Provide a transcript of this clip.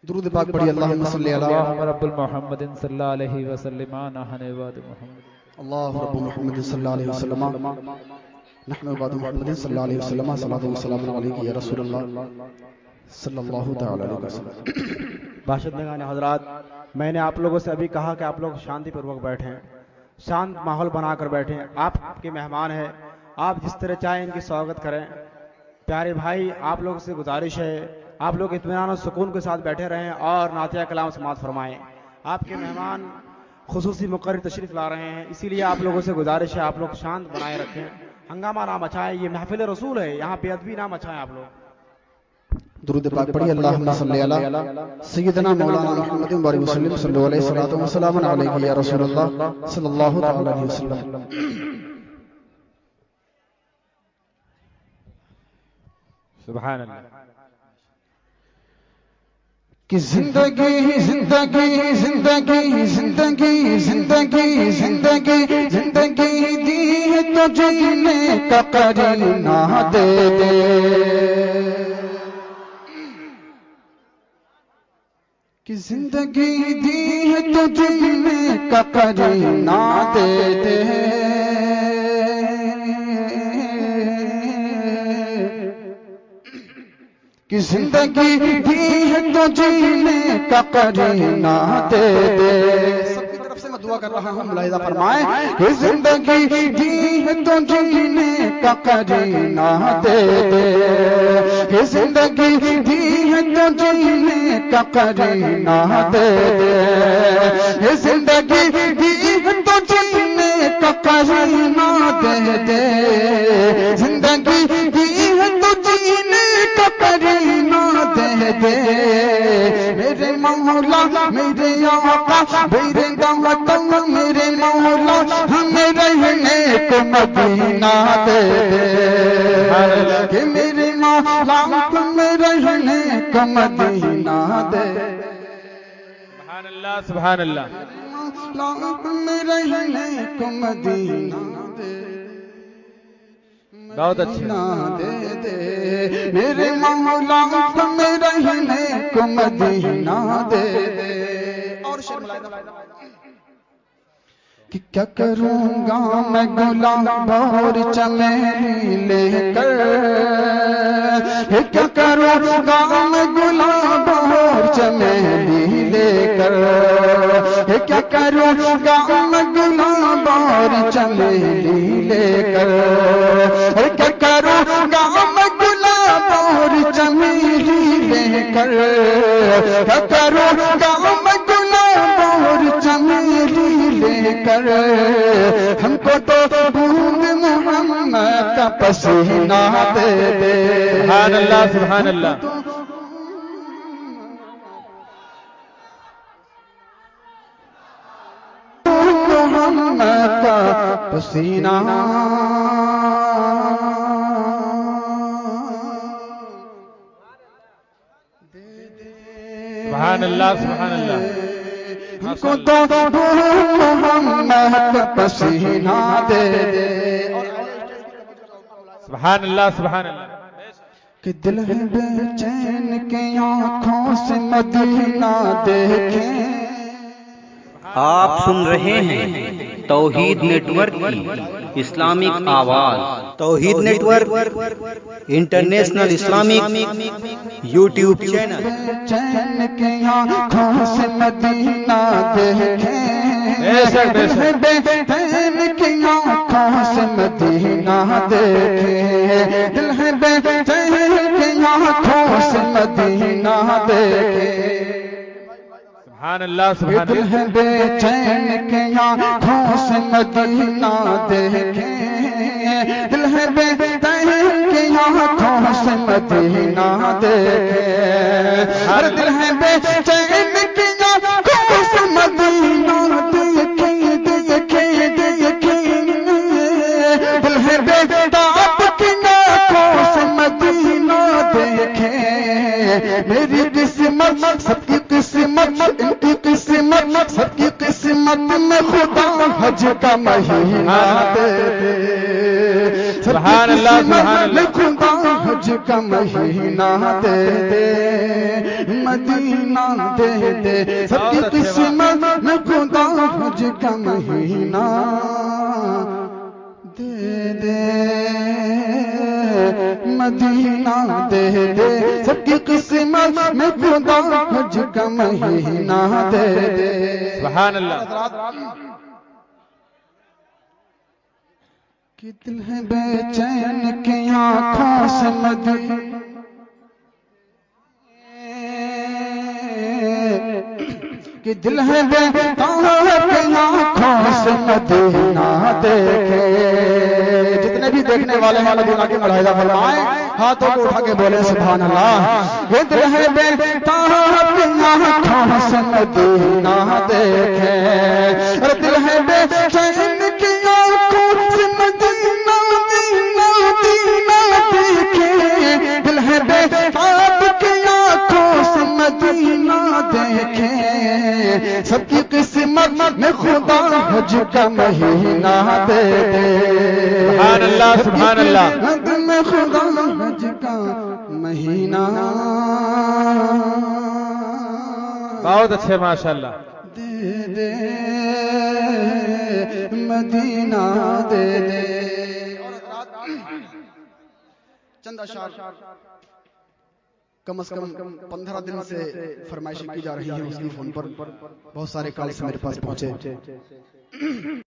درود پاک پڑھی اللہم صلی علی رب محمد صلی اللہ علیہ وسلم نحن عباد محمد اللہ رب محمد صلی اللہ علیہ وسلم نحن عباد محمد صلی اللہ علیہ وسلم صلاۃ و سلام علیک یا رسول اللہ صلی اللہ تعالی علیہ وسلم۔ باشندگان حضرات، میں نے آپ لوگوں سے ابھی کہا کہ آپ لوگ شانتی پوروک بیٹھیں، شانت ماحول بنا کر بیٹھیں۔ آپ کے مہمان ہیں، آپ جس طرح چاہیں ان کی سواگت کریں۔ پیارے بھائی، آپ لوگوں سے گزارش ہے آپ لوگ اطمینان و سکون کے ساتھ بیٹھے رہیں اور نعتیہ کلام سماعت فرمائیں۔ آپ کے مہمان خصوصی مقرر تشریف لا رہے ہیں، اسی لیے آپ لوگوں سے گزارش ہے آپ لوگ شانت بنائے رکھیں، ہنگامہ نہ مچائیں۔ یہ محفل رسول ہے، یہاں بے ادبی نہ مچائیں آپ لوگ۔ درود پاک پڑھی اللہم صلی علی سیدنا مولانا محمد وعلیہ وسلم صلی اللہ علیہ وسلم علیہ یا رسول اللہ صلی اللہ تعالی علیہ وسلم۔ سبحان اللہ۔ کہ زندگی زندگی زندگی زندگی زندگی زندگی زندگی دی ہے تو جینے کا قرینہ دے دے، کہ زندگی دی ہے تو جینے کا قرینہ دے دے، کہ زندگی دی ہے تو جینے کا قرینہ دے دے۔ سب کی طرف سے میں دعا کر رہا ہوں، ملاحظہ فرمائیں کہ زندگی دی ہے تو جینے کا قرینہ دے دے، کہ زندگی دی ہے تو جینے کا قرینہ دے دے، کہ زندگی دی ہے تو جینے کا قرینہ دے دے، زندگی دی ہے تو جینے کا قرینہ دے دے، میرے مولا میرے آقا میرے داماد میرے مولا ہمیں رہنے کو مدینہ دے دے، کہ میرے مولا ہمیں رہنے کو مدینہ دے، سبحان اللہ سبحان اللہ۔ مولا ہمیں رہنے کو مدینہ دے، بہت اچھا۔ دے دے میرے مولا ہمیں رہنے کو مدینہ دے دے۔ اور شعر کہ کیا کروں گا میں گلاب اور چمیلی لے کر، کیا کروں گا میں گلاب اور چمیلی لے کر، کیا کروں گا میں گلاب اور چمیلی لے کر، کیا کروں گا میں گلاب اور چمیلی لے کر، کیا کروں گا میں گلاب اور چمیلی لے کر، ہم کو تو بوند محمد کا پسینہ دے دے۔ سبحان اللہ سبحان اللہ۔ محمد کا پسینہ سبحان اللہ سبحان اللہ۔ ہم کو تو محمد کا پسینہ دے دے۔ سبحان اللہ سبحان اللہ۔ کہ دل ہے بے چین کے آنکھوں سے مدینہ دیکھیں۔ آپ سن رہے ہیں توحید نیٹ ورک کی اسلامک آواز۔ Tawheed network international Islamic YouTube channel. چین کے آنکھوں سے مدینہ دیکھیں، دل ہے بے چین کے آنکھوں سے مدینہ دیکھیں، دل ہے بے چین کے آنکھوں سے مدینہ دیکھیں۔ سبحان اللہ سبحان دل ہے بے چین کے آنکھوں سے مدینہ دیکھیں، دل ہے بے چین کے آنکھوں سے مدینہ دیکھیں، ہر دل ہے بے چین کے آنکھوں سے مدینہ دیکھیں دیکھیں دیکھیں، دل ہے بے تاب کی آنکھوں سے مدینہ دیکھیں، میری قسمت سب کی قسمت ان کی قسمت سب کی قسمت میں خدا حج کا مہینہ دے دے، سبحان اللہ سبحان اللہ۔ خدا حج کا مہینہ دے دے، مدینہ دے دے سب کی قسمت میں خدا حج کا مہینہ دے دے مدینہ دے دے سب کی قسمت میں خدا حج کا مہینہ دے دے سبحان اللہ کہ دل ہے بے چین کی آنکھوں سے مدینہ کہ دل ہے بے تار کی آنکھوں سے مدینہ دیکھے جتنے بھی دیکھنے والے ہیں مدینہ کی ملاحظہ فرمائیں ہاتھوں کو اٹھا کے بولے سبحان اللہ یہ دل ہے بے تار کی آنکھوں سے مدینہ دیکھے اور دل ہے بے چین کی آنکھوں سے مدینہ دینا دینا دیکھے دل ہے بے تار کی آنکھوں سے مدینہ دیکھے سب کی قسمت میں خدا حج کا مہینہ دے دے سبحان اللہ سبحان اللہ میں خدا حج کا مہینہ بہت اچھے ماشاءاللہ دے دے مدینہ دے دے چند اشعار کم از کم 15 دن سے فرمائشیں کی جا رہی ہیں اس کی فون پر بہت سارے کالز میرے پاس پہنچے